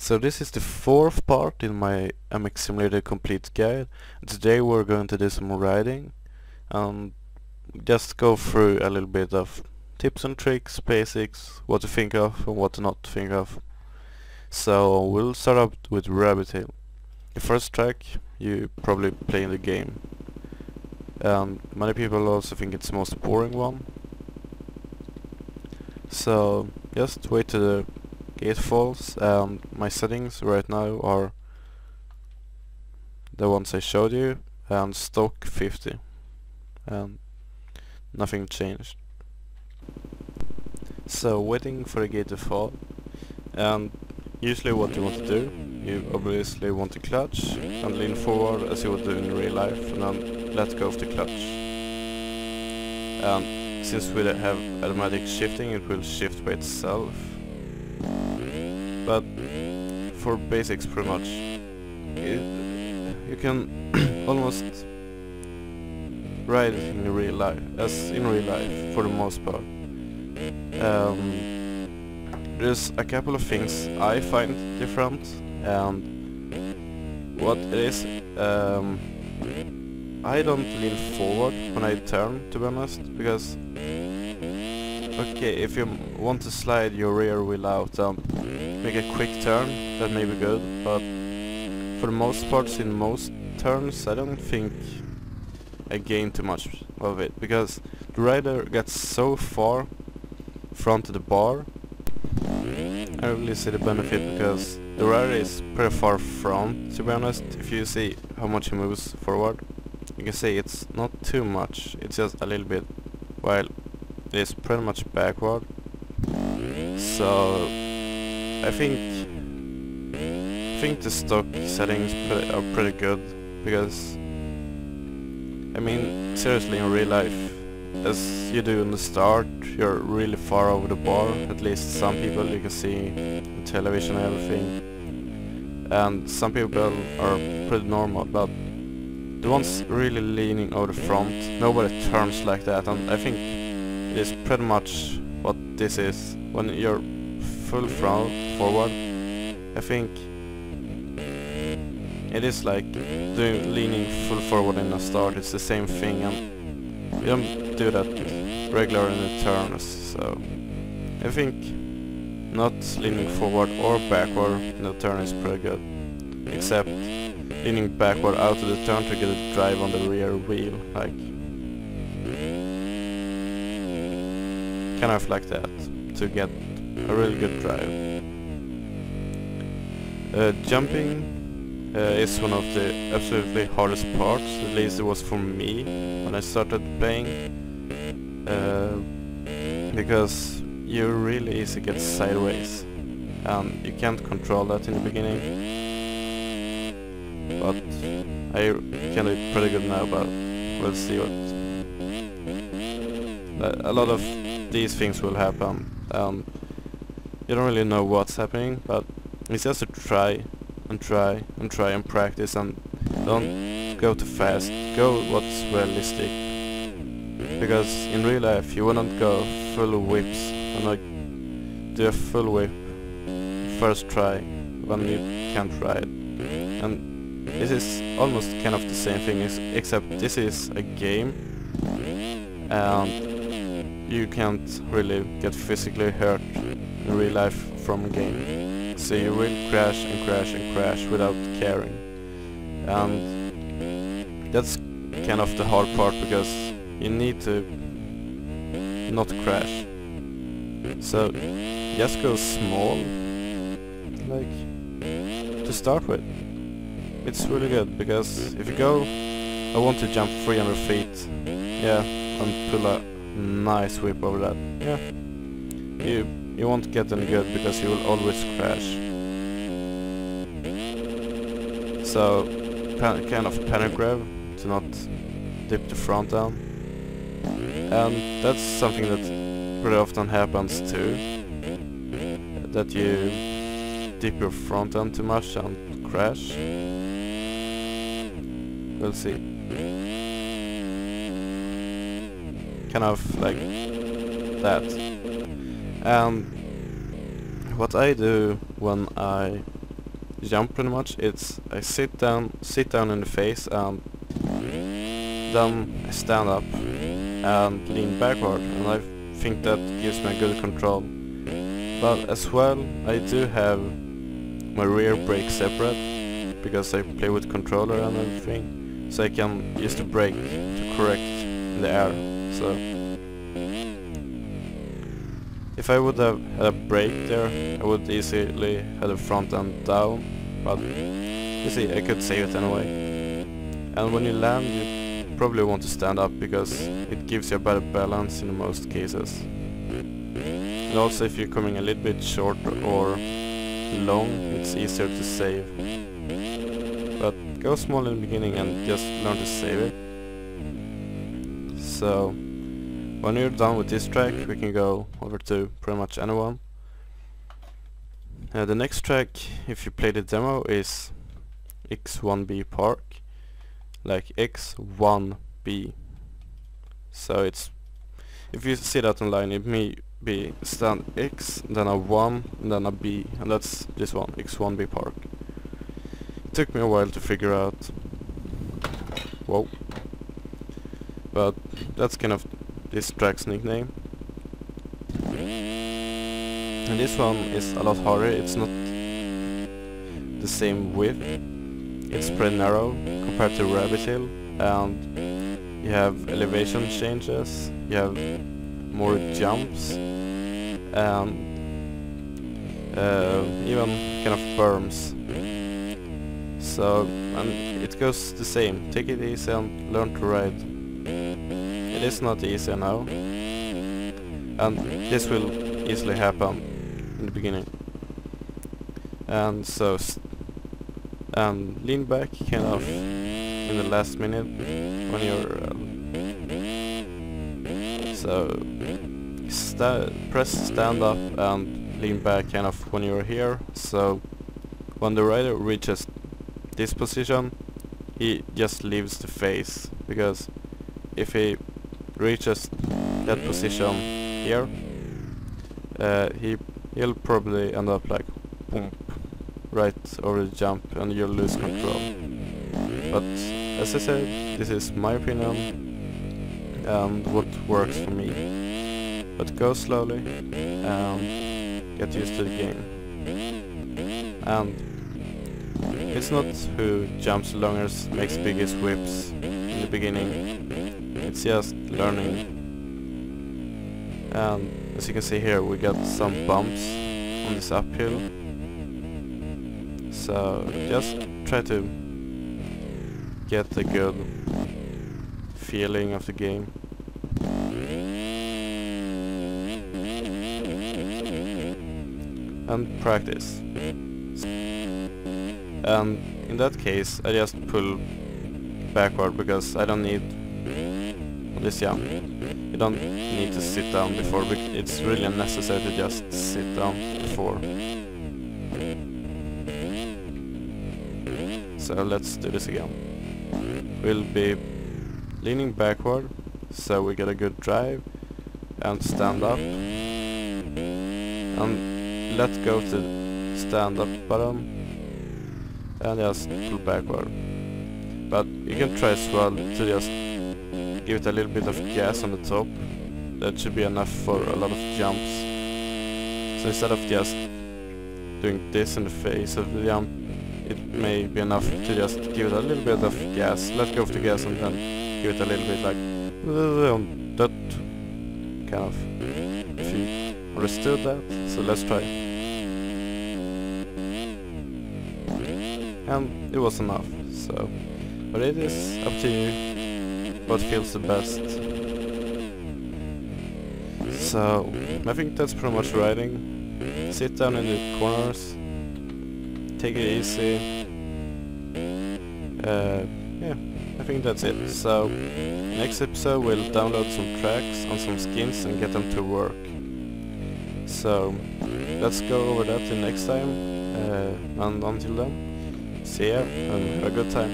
So this is the fourth part in my MX Simulator Complete guide. Today we're going to do some riding and just go through a little bit of tips and tricks, basics, what to think of and what to not think of. So we'll start up with Rabbit Hill. The first track you probably play in the game, and many people also think it's the most boring one. So just wait till the gate falls, and my settings right now are the ones I showed you and stock 50, and nothing changed. So waiting for the gate to fall, and usually what you want to do, you obviously want to clutch and lean forward as you would do in real life, and then let go of the clutch. And since we have automatic shifting, it will shift by itself. But for basics, pretty much, you can almost ride in real life, as in real life, for the most part. There's a couple of things I find different, and what it is, I don't lean forward when I turn, to be honest, because okay, if you want to slide your rear wheel out and make a quick turn, that may be good, but for the most parts in most turns I don't think I gain too much of it, because the rider gets so far front of the bar. I don't really see the benefit, because the rider is pretty far front, to be honest. If you see how much he moves forward, you can see it's not too much, it's just a little bit, while it is pretty much backward. So I think the stock settings are pretty good, because I mean, seriously, in real life, as you do in the start, you're really far over the bar, at least some people you can see on television and everything, and some people are pretty normal, but the ones really leaning over the front, nobody turns like that, and I think it is pretty much what this is. When you're full front forward, I think it is like leaning full forward in a start. It's the same thing, and you don't do that regular in the turns. So I think not leaning forward or backward in the turn is pretty good, except leaning backward out of the turn to get a drive on the rear wheel, like kind of like that, to get a really good drive. Jumping is one of the absolutely hardest parts, at least it was for me when I started playing, because you really easy get sideways, and you can't control that in the beginning, but I can do it pretty good now, but we'll see what... A lot of these things will happen, and you don't really know what's happening, but it's just to try and try and try and practice, and don't go too fast, go what's realistic, because in real life you wouldn't go full whips and like do a full whip first try when you can't ride. And this is almost kind of the same thing, except this is a game and you can't really get physically hurt in real life from a game. So you will crash and crash and crash without caring, and that's kind of the hard part, because you need to not crash. So just go small, like to start with. It's really good, because if you go, I want to jump 300 feet, yeah, and pull a nice whip over that, yeah, you won't get any good, because you will always crash. So kind of panic grab to not dip the front down, and that's something that pretty often happens too, that you dip your front end too much and crash. We'll see. Kind of like that. And what I do when I jump pretty much. It's I sit down in the face, and then I stand up and lean backward, and I think that gives me good control. But as well, I do have my rear brake separate, because I play with controller and everything, so I can use the brake to correct in the air. So if I would have had a brake there, I would easily have the front end down, but you see, I could save it anyway. And when you land, you probably want to stand up, because it gives you a better balance in most cases. And also, if you're coming a little bit short or long, it's easier to save. But go small in the beginning and just learn to save it. So when you're done with this track, we can go over to pretty much anyone. The next track, if you play the demo, is X1B Park, like X1B. So it's, if you see that online, it may be stand X, then a 1, and then a B, and that's this one, X1B Park. It took me a while to figure out. Whoa. But that's kind of this track's nickname. And this one is a lot harder. It's not the same width. It's pretty narrow compared to Rabbit Hill, and you have elevation changes, you have more jumps, and even kind of berms. So, and it goes the same. Take it easy and learn to ride. It is not easy now, and this will easily happen in the beginning. And so, and lean back kind of in the last minute when you're so press stand up and lean back kind of when you're here. So when the rider reaches this position, he just leaves the face, because if he reaches that position here, he'll probably end up like boom, right over the jump, and you'll lose control. But as I said, this is my opinion and what works for me. But go slowly and get used to the game. And it's not who jumps longest makes biggest whips in the beginning. It's just learning. And as you can see here, we got some bumps on this uphill. So just try to get a good feeling of the game. And practice. And in that case, I just pull backward, because I don't need this jump. You don't need to sit down before, it's really unnecessary to just sit down before. So let's do this again. We'll be leaning backward, so we get a good drive, and stand up, and let go to stand up button, and just pull backward. But you can try as well to just give it a little bit of gas on the top. That should be enough for a lot of jumps. So instead of just doing this in the face of the jump, it may be enough to just give it a little bit of gas, let go of the gas, and then give it a little bit like that kind of, if you understood that. So let's try. And it was enough, so, but it is up to you what feels the best. So I think that's pretty much riding. Sit down in the corners, take it easy. Yeah, I think that's it. So next episode we'll download some tracks and some skins and get them to work. So let's go over that in next time, and until then, see ya and have a good time.